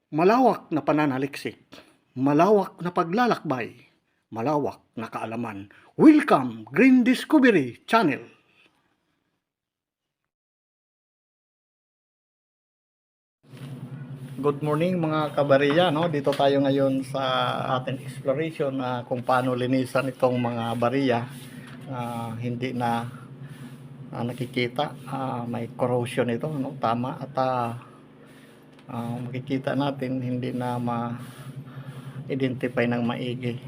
Malawak na pananaliksik, malawak na paglalakbay, malawak na kaalaman. Welcome Green Discovery Channel. Good morning mga kabariya, no? Dito tayo ngayon sa ating exploration na kung paano linisan itong mga bariya. Hindi na nakikita, may corrosion ito, no? Tama, at makikita natin hindi na ma-identify ng maigi.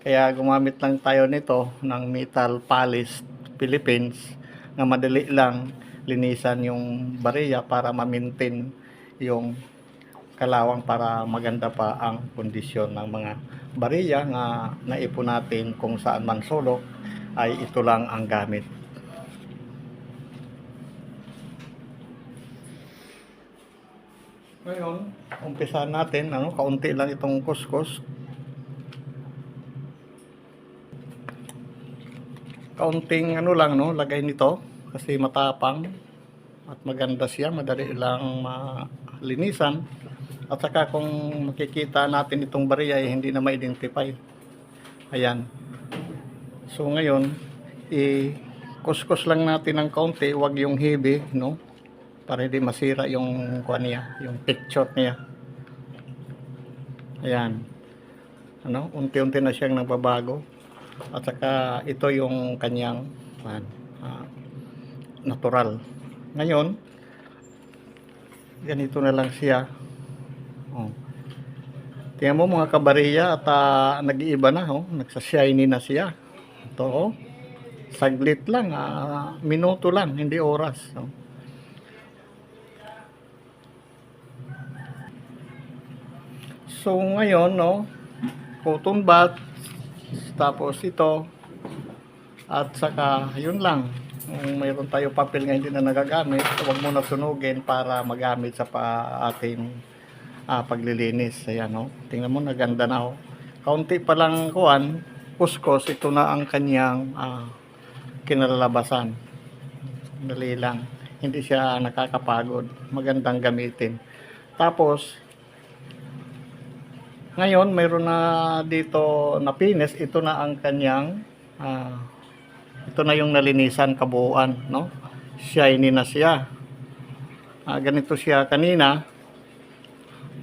Kaya gumamit lang tayo nito ng Metal Polish Philippines na madali lang linisan yung bariya para ma-maintain yung kalawang para maganda pa ang kondisyon ng mga bariya na naipon natin kung saan man sulok ay ito lang ang gamit. Ngayon, umpisa natin, kaunti lang itong kuskus. Kaunting lang, lagay nito kasi matapang at maganda siya, madali lang malinisan. At saka kung makikita natin itong bariya ay hindi na ma-identify. Ayan. So ngayon, i-kuskus lang natin ng kaunti, wag yung heavy, no? Para hindi masira yung niya, yung picture niya. Ayan. Unti-unti na siyang nagbabago. At saka ito yung kanyang natural. Ngayon, ganito na lang siya. Tingnan mo mga kabariya at nag-iiba na, nagsa-shiny na siya. Ito, saglit lang, minuto lang, hindi oras. So ngayon, cotton bud, tapos ito, at saka yun lang. Kung mayroon tayo papel nga hindi na nagagamit, huwag mo na sunugin para magamit sa ating paglilinis. Ayan, tingnan mo, naganda na. Kaunti pa lang kuskus, ito na ang kanyang kinalalabasan. Dali lang, hindi siya nakakapagod, magandang gamitin. Tapos ngayon mayroon na dito na finish, ito na ang kanyang ito na yung nalinisan kabuuan, no? Shiny na siya. Ganito siya kanina.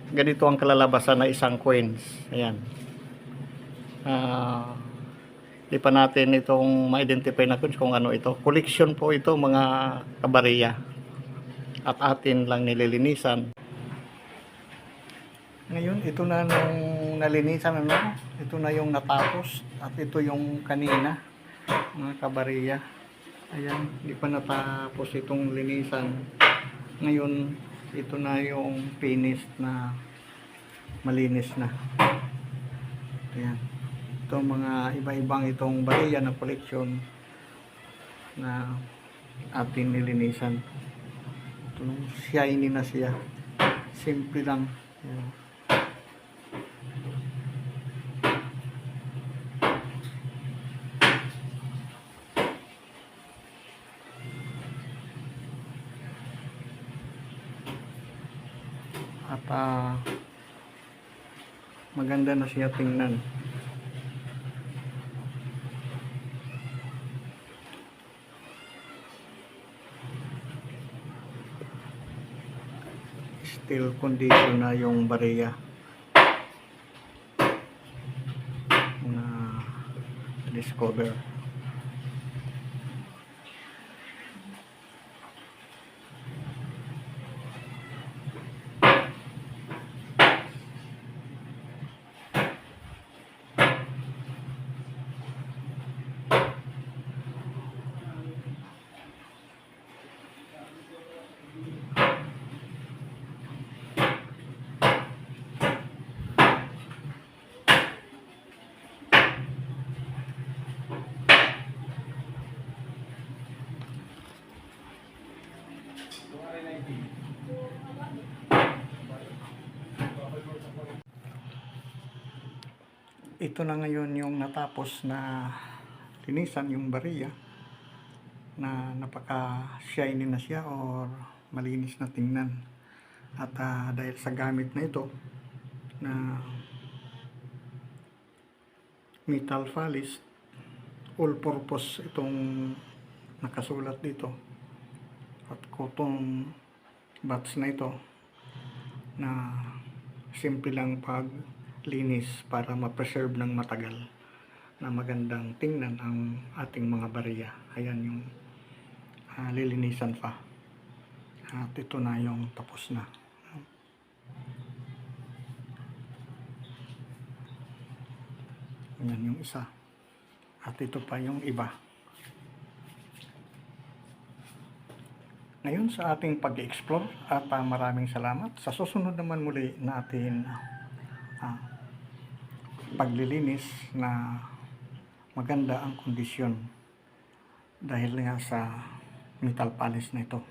Ganito ang kalalabasan na isang coins. Ayan. Di pa natin itong ma-identify na kung ano ito. Collection po ito mga kabariya. At atin lang nililinisan. Ngayon, ito na nung nalinisan, ito na yung natapos. At ito yung kanina, mga kabariya. Ayan, di pa natapos itong linisan. Ngayon, ito na yung finished na malinis na. Ayan. Ito mga iba-ibang itong bariya na collection na ating nilinisan. Ito shiny na siya. Simple lang. Ayan. At maganda na siya tingnan. Still condition na yung bariya na discover. Ito na ngayon yung natapos na linisan yung bariya na napaka shiny na siya or malinis na tingnan. At dahil sa gamit na ito na metal polish, all purpose itong nakasulat dito, at cotton buds na ito na simple lang paglinis para ma-preserve ng matagal, na magandang tingnan ang ating mga bariya. Ayan yung lilinisan pa, at ito na yung tapos na. Ayan yung isa, at ito pa yung iba. Ngayon sa ating pag-explore, at maraming salamat. Sa susunod naman muli natin paglilinis na maganda ang kondisyon dahil nga sa metal polish na ito.